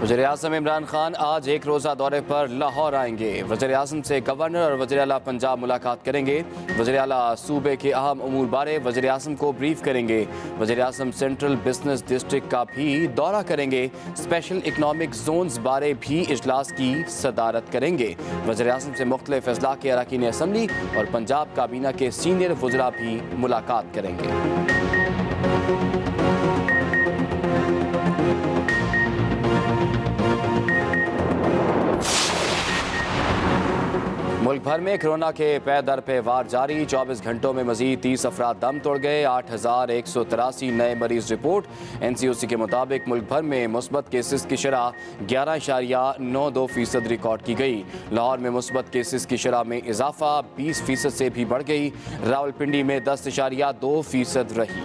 वज़ीर-ए-आज़म इमरान खान आज एक रोज़ा दौरे पर लाहौर आएंगे। वज़ीर-ए-आज़म से गवर्नर और वज़ीर-ए-आला पंजाब मुलाकात करेंगे। वज़ीर-ए-आला सूबे के अहम उमूर बारे वज़ीर-ए-आज़म को ब्रीफ करेंगे। वज़ीर-ए-आज़म सेंट्रल बिजनेस डिस्ट्रिक्ट का भी दौरा करेंगे। स्पेशल इकनॉमिक जोन्स बारे भी इजलास की सदारत करेंगे। वज़ीर-ए-आज़म से मुख्तलिफ अजला के अरकान असम्बली और पंजाब काबीना के सीनियर वज़रा भी मुलाकात करेंगे। मुल्क भर में कोरोना के पै दर पे वार जारी। 24 घंटों में मजीद 30 अफराद दम तोड़ गए। 8183 नए मरीज रिपोर्ट। NCOC के मुताबिक मुल्क भर में मुस्बत केसेस की शरह 11.92% रिकॉर्ड की गई। लाहौर में मुस्बत केसेस की शरह में इजाफा 20% से भी बढ़ गई। रावलपिंडी में 10.2% रही।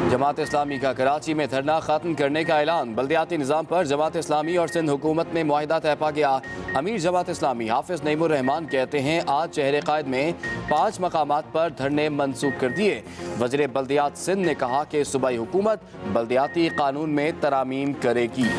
जमात इस्लामी का कराची में धरना खत्म करने का ऐलान। बल्दियाती निज़ाम पर जमात इस्लामी और सिंध हुकूमत में मुआहिदा तय पा गया। अमीर जमात इस्लामी हाफिज नईमुर रहमान कहते हैं आज शहर कायद में 5 मकामात पर धरने मनसूख कर दिए। वज़ीर बल्दियात सिंध ने कहा कि सूबाई हुकूमत बल्दियाती कानून में तरामीम करेगी।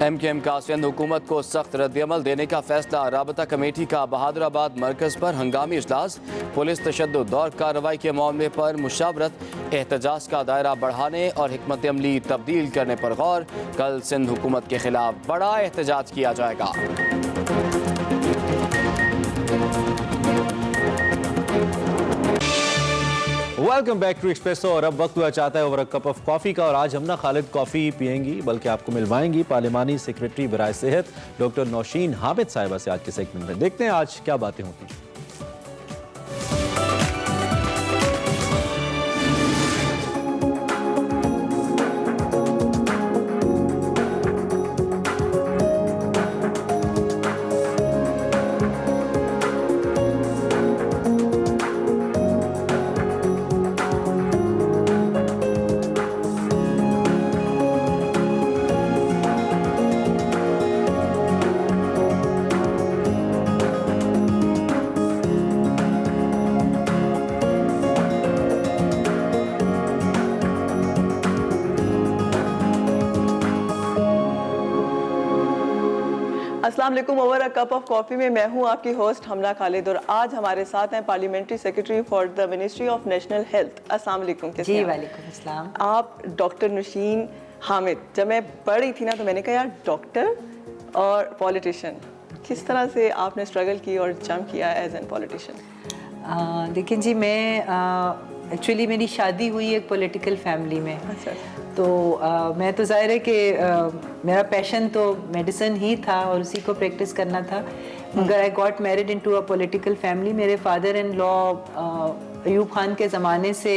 MKM का सिंध हुकूमत को सख्त रद्दअमल देने का फैसला। राबता कमेटी का बहादुराबाद मरकज पर हंगामी इजलास। पुलिस तशद्दुद और कार्रवाई के मामले पर मुशावरत। एहतजाज का दायरा बढ़ाने और हिकमत अमली तब्दील करने पर गौर। कल सिंध हुकूमत के खिलाफ बड़ा एहतजाज किया जाएगा। Welcome back to Expresso. और अब वक्त हुआ चाहता है over a cup of coffee का। और आज हम ना खालिद कॉफ़ी पियेंगी बल्कि आपको मिलवाएंगी पार्लिमानी सेक्रेटरी बराए सेहत डॉक्टर नौशीन हामिद साहिबा से आज के सेगमेंट में। देखते हैं आज क्या बातें होती हैं। अस्सलाम वालेकुम। Over a cup of coffee में मैं हूं आपकी होस्ट हमना खालिद और आज हमारे साथ हैं parliamentary secretary for the ministry of national health. अस्सलाम वालेकुम। कैसे हैं? वालेकुम अस्सलाम। आप डॉक्टर नौशीन हामिद। जब मैं पढ़ रही थी ना तो मैंने कहा यार डॉक्टर और पॉलिटिशियन, किस तरह से आपने स्ट्रगल की और जंप किया एज एन पॉलिटिशियन? देखिए जी, मैं एक्चुअली मेरी शादी हुई एक पॉलिटिकल फैमिली में। अच्छा। तो मैं तो जाहिर है कि मेरा पैशन तो मेडिसिन ही था और उसी को प्रैक्टिस करना था। मगर I got married into a political family. मेरे father in law Ayub Khan के ज़माने से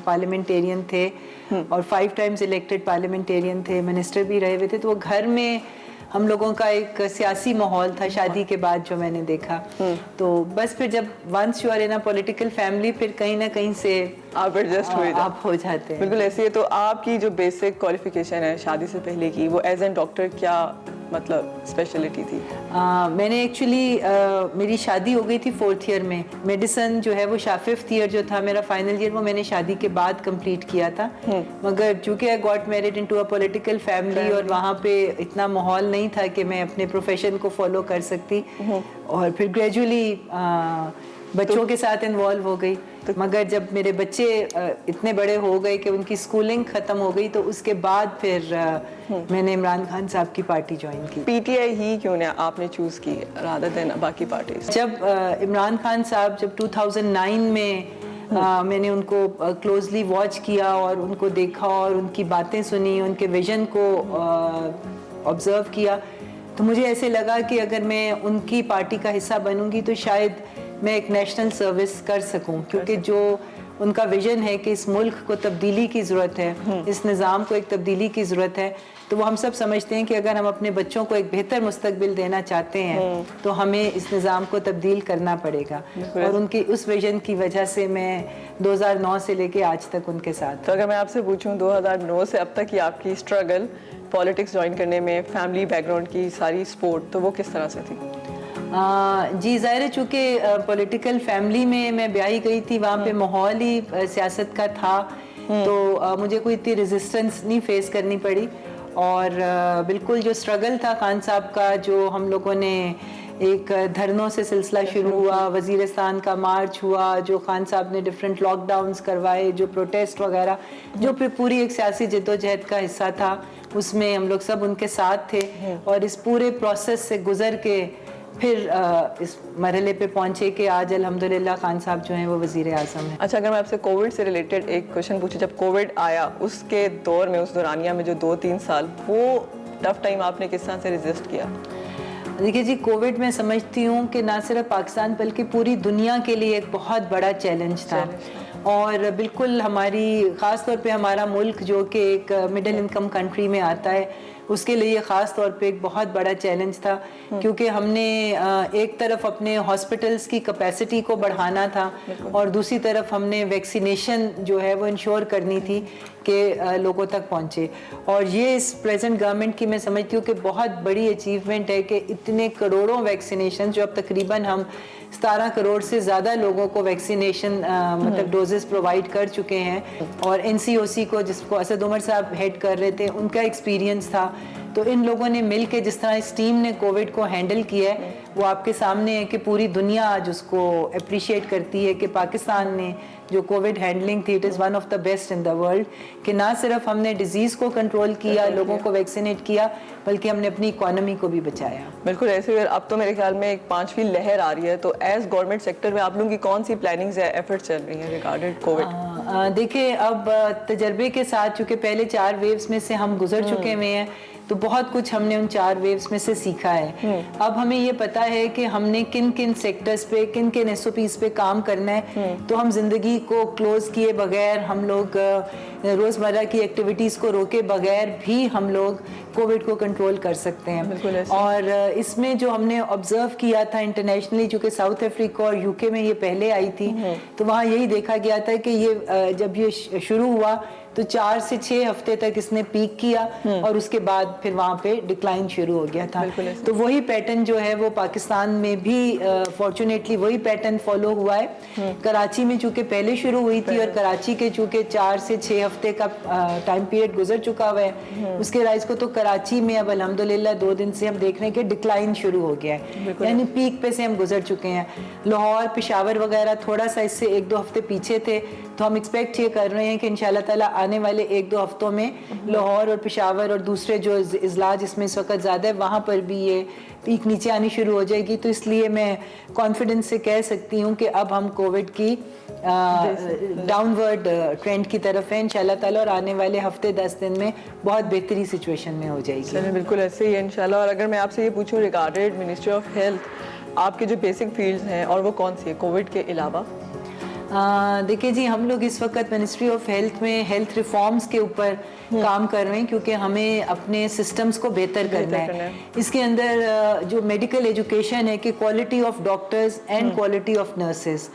पार्लियामेंटेरियन थे और 5 टाइम्स इलेक्टेड पार्लियामेंटेरियन थे, मिनिस्टर भी रहे हुए थे। तो वो घर में हम लोगों का एक सियासी माहौल था शादी के बाद जो मैंने देखा। तो बस फिर जब once you are in a political family फिर कहीं ना कहीं से आप एडजस्ट आप हो जाते हैं। बिल्कुल ऐसे ही। तो आपकी जो बेसिक क्वालिफिकेशन है शादी से पहले की, वो एज एन डॉक्टर क्या मतलब स्पेशलिटी थी? मैंने एक्चुअली मेरी शादी हो गई थी 4th ईयर में। मेडिसिन जो है वो 5th ईयर जो था मेरा फाइनल ईयर, वो मैंने शादी के बाद कंप्लीट किया था। मगर चूँकि आई got married into a political family और वहाँ पे इतना माहौल नहीं था कि मैं अपने प्रोफेशन को फॉलो कर सकती और फिर ग्रेजुअली बच्चों के साथ इन्वॉल्व हो गई। मगर जब मेरे बच्चे इतने बड़े हो गए कि उनकी स्कूलिंग ख़त्म हो गई तो उसके बाद फिर मैंने इमरान खान साहब की पार्टी ज्वाइन की। PTI ही क्यों ने आपने चूज़ की रादर देन बाकी पार्टीज? जब इमरान खान साहब जब 2009 में मैंने उनको क्लोजली वॉच किया और उनको देखा और उनकी बातें सुनी, उनके विजन को ऑब्जर्व किया, तो मुझे ऐसे लगा कि अगर मैं उनकी पार्टी का हिस्सा बनूंगी तो शायद मैं एक नेशनल सर्विस कर सकूं, क्योंकि जो उनका विजन है कि इस मुल्क को तब्दीली की ज़रूरत है, इस निज़ाम को एक तब्दीली की ज़रूरत है, तो वो हम सब समझते हैं कि अगर हम अपने बच्चों को एक बेहतर मुस्तकबिल देना चाहते हैं तो हमें इस निज़ाम को तब्दील करना पड़ेगा। और उनकी उस विजन की वजह से मैं 2009 से लेके आज तक उनके साथ। तो अगर मैं आपसे पूछूं 2009 से अब तक की आपकी स्ट्रगल पॉलिटिक्स ज्वाइन करने में, फैमिली बैकग्राउंड की सारी सपोर्ट, तो वो किस तरह से थी? जी ज़ाहिर है, चूँकि पॉलिटिकल फैमिली में मैं ब्याही गई थी, वहाँ पे माहौल ही सियासत का था, तो मुझे कोई इतनी रेजिस्टेंस नहीं फेस करनी पड़ी। और बिल्कुल जो स्ट्रगल था खान साहब का, जो हम लोगों ने एक धरनों से सिलसिला शुरू हुआ, वज़ीरिस्तान का मार्च हुआ, जो खान साहब ने डिफरेंट लॉकडाउन्स करवाए, जो प्रोटेस्ट वगैरह, जो फिर पूरी एक सियासी जद्दोजहद का हिस्सा था, उसमें हम लोग सब उनके साथ थे। और इस पूरे प्रोसेस से गुजर के फिर इस मरहले पे पहुंचे कि आज अल्हम्दुलिल्लाह खान साहब जो हैं वो वज़ीर आज़म हैं। अच्छा, अगर मैं आपसे कोविड से रिलेटेड एक क्वेश्चन पूछूं, जब कोविड आया उसके दौर में, उस दौरानिया में जो 2-3 साल, वो टफ टाइम आपने किस तरह से रेजिस्ट किया? देखिए जी, कोविड में समझती हूँ कि ना सिर्फ पाकिस्तान बल्कि पूरी दुनिया के लिए एक बहुत बड़ा चैलेंज था। और बिल्कुल हमारी ख़ास तौर पे हमारा मुल्क जो कि एक मिडिल इनकम कंट्री में आता है, उसके लिए ख़ास तौर पे एक बहुत बड़ा चैलेंज था, क्योंकि हमने एक तरफ अपने हॉस्पिटल्स की कैपेसिटी को बढ़ाना था और दूसरी तरफ हमने वैक्सीनेशन जो है वो इंश्योर करनी थी कि लोगों तक पहुँचे। और ये इस प्रेजेंट गवर्नमेंट की मैं समझती हूँ कि बहुत बड़ी अचीवमेंट है कि इतने करोड़ों वैक्सीनेशन, जो अब तकरीबन हम 17 करोड़ से ज़्यादा लोगों को वैक्सीनेशन मतलब डोजेस प्रोवाइड कर चुके हैं। और NCOC को, जिसको असद उमर साहब हेड कर रहे थे, उनका एक्सपीरियंस था। तो इन लोगों ने मिल के जिस तरह इस टीम ने कोविड को हैंडल किया है, वो आपके सामने है कि पूरी दुनिया आज उसको अप्रिशिएट करती है कि पाकिस्तान ने जो कोविड हैंडलिंग थी, it is one of the best in the world. कि ना सिर्फ हमने डिजीज़ को कंट्रोल किया, लोगों को वैक्सीनेट किया, बल्कि हमने अपनी इकोनॉमी को भी बचाया। बिल्कुल ऐसे। अब तो मेरे ख्याल में एक 5वीं लहर आ रही है, तो एज गवर्नमेंट सेक्टर में आप लोगों की कौन सी प्लानिंग्स या एफर्ट्स चल रही हैं रिगार्डेड कोविड? देखिए, अब तजर्बे के साथ, चूँकि पहले 4 वेव्स में से हम गुजर चुके हुए हैं, तो बहुत कुछ हमने उन 4 वेव्स में से सीखा है। अब हमें ये पता है कि हमने किन किन सेक्टर्स पे, किन किन SOPs पे काम करना है। तो हम जिंदगी को क्लोज किए बगैर, हम लोग रोज़मर्रा की एक्टिविटीज़ को रोके बगैर भी हम लोग कोविड को कंट्रोल कर सकते हैं। और इसमें जो हमने ऑब्जर्व किया था इंटरनेशनली, जो कि साउथ अफ्रीका और UK में ये पहले आई थी, तो वहाँ यही देखा गया था कि ये जब ये शुरू हुआ तो 4 से 6 हफ्ते तक इसने पीक किया और उसके बाद फिर वहाँ पे डिक्लाइन शुरू हो गया था। तो वही पैटर्न जो है वो पाकिस्तान में भी फॉर्चुनेटली वही पैटर्न फॉलो हुआ है। कराची में चूँकि पहले शुरू हुई थी और कराची के चूँकि 4 से 6 हफ्ते का टाइम पीरियड गुजर चुका हुआ है, उसके राइज को तो कराची में अब अल्हम्दुलिल्लाह 2 दिन से हम देख रहे हैं कि डिक्लाइन शुरू हो गया है, यानी पीक पे से हम गुजर चुके हैं। लाहौर, पेशावर वगैरह थोड़ा सा इससे 1-2 हफ्ते पीछे थे, तो हम एक्सपेक्ट ये कर रहे हैं कि इंशाल्लाह ताला आने वाले 1-2 हफ्तों में लाहौर और पेशावर और दूसरे जो इजला जिसमें इस वक्त ज़्यादा है, वहाँ पर भी ये पीक नीचे आनी शुरू हो जाएगी। तो इसलिए मैं कॉन्फिडेंस से कह सकती हूँ कि अब हम कोविड की डाउनवर्ड ट्रेंड की तरफ है इंशाल्लाह ताला, और आने वाले हफ्ते 10 दिन में बहुत बेहतरी सिचुएशन में हो जाएगी। चलिए, बिल्कुल ऐसे ही है इंशाल्लाह। और अगर मैं आपसे ये पूछूं रिगार्डेड मिनिस्ट्री ऑफ हेल्थ, आपके जो बेसिक फील्ड्स हैं और वो कौन सी है कोविड के अलावा? देखिए जी, हम लोग इस वक्त मिनिस्ट्री ऑफ हेल्थ में हेल्थ रिफॉर्म्स के ऊपर काम कर रहे हैं, क्योंकि हमें अपने सिस्टम्स को बेहतर करना है। इसके अंदर जो मेडिकल एजुकेशन है कि quality of doctors and quality of nurses,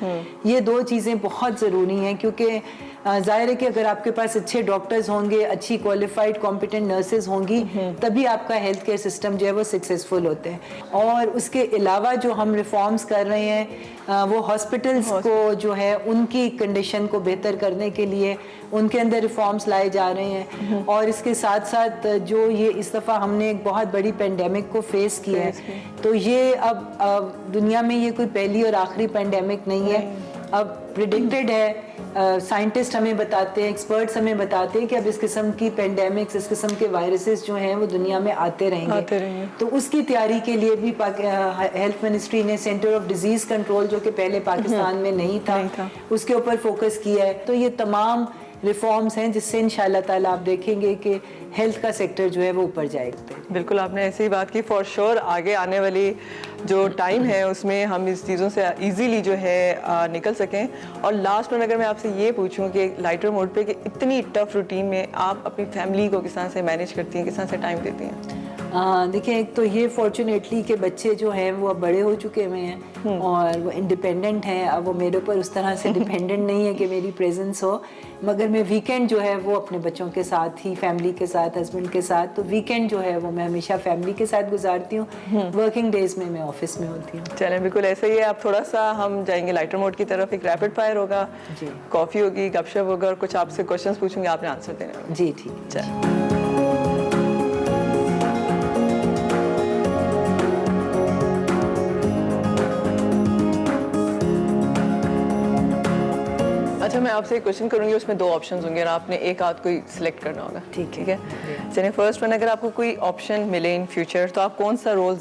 ये 2 चीज़ें बहुत ज़रूरी हैं, क्योंकि जाहिर है कि अगर आपके पास अच्छे डॉक्टर्स होंगे, अच्छी क्वालिफाइड कॉम्पिटेंट नर्सेज होंगी, तभी आपका हेल्थ केयर सिस्टम जो है वो सक्सेसफुल होते हैं। और उसके अलावा जो हम रिफॉर्म्स कर रहे हैं वो हॉस्पिटल्स को जो है उनकी कंडीशन को बेहतर करने के लिए उनके अंदर रिफॉर्म्स लाए जा रहे हैं। और इसके साथ साथ जो ये इस दफ़ा हमने एक बहुत बड़ी पेंडेमिक को फेस किया है, तो ये अब दुनिया में ये कोई पहली और आखिरी पेंडेमिक नहीं है। अब प्रिडिक्टेड है, साइंटिस्ट हमें बताते हैं, एक्सपर्ट्स हमें बताते हैं कि अब इस किस्म की पेंडेमिक्स, इस किस्म के वायरसेस जो हैं वो दुनिया में आते रहेंगे। तो उसकी तैयारी के लिए भी हेल्थ मिनिस्ट्री ने सेंटर ऑफ डिजीज़ कंट्रोल, जो कि पहले पाकिस्तान में नहीं था, उसके ऊपर फोकस किया है। तो ये तमाम रिफॉर्म्स हैं जिससे इंशाल्लाह ताला आप देखेंगे कि हेल्थ का सेक्टर जो है वो ऊपर जाएगा। बिल्कुल, आपने ऐसी ही बात की। फॉर श्योर आगे आने वाली जो टाइम है उसमें हम इस चीज़ों से इजीली जो है निकल सकें। और लास्ट में अगर मैं आपसे ये पूछूं कि लाइटर मोड पे कि इतनी टफ रूटीन में आप अपनी फैमिली को किस तरह से मैनेज करती हैं, किस तरह से टाइम देती हैं? देखिए, एक तो ये फॉर्चुनेटली के बच्चे जो हैं वो अब बड़े हो चुके हुए हैं और वो इंडिपेंडेंट हैं। अब वो मेरे ऊपर उस तरह से डिपेंडेंट नहीं है कि मेरी प्रेजेंस हो, मगर मैं वीकेंड जो है वो अपने बच्चों के साथ ही, फैमिली के साथ, हस्बैंड के साथ, तो वीकेंड जो है वो मैं हमेशा फैमिली के साथ गुजारती हूँ। वर्किंग डेज में मैं ऑफिस में होती हूँ। चलें, बिल्कुल ऐसा ही है। अब थोड़ा सा हम जाएंगे लाइटर मोड की तरफ। एक रैपिड फायर होगा, जी। कॉफ़ी होगी, गपशप होगा और कुछ आपसे क्वेश्चंस पूछूंगी, आपने आंसर देने होंगे। जी ठीक है। चलिए। अच्छा, मैं आपसे एक क्वेश्चन करूंगी, उसमें 2 ऑप्शंस होंगे और आपने एक आध कोई सिलेक्ट करना होगा। ठीक है। चलिए, फर्स्ट वन, अगर आपको कोई ऑप्शन मिले इन फ्यूचर तो आप कौन सा रोल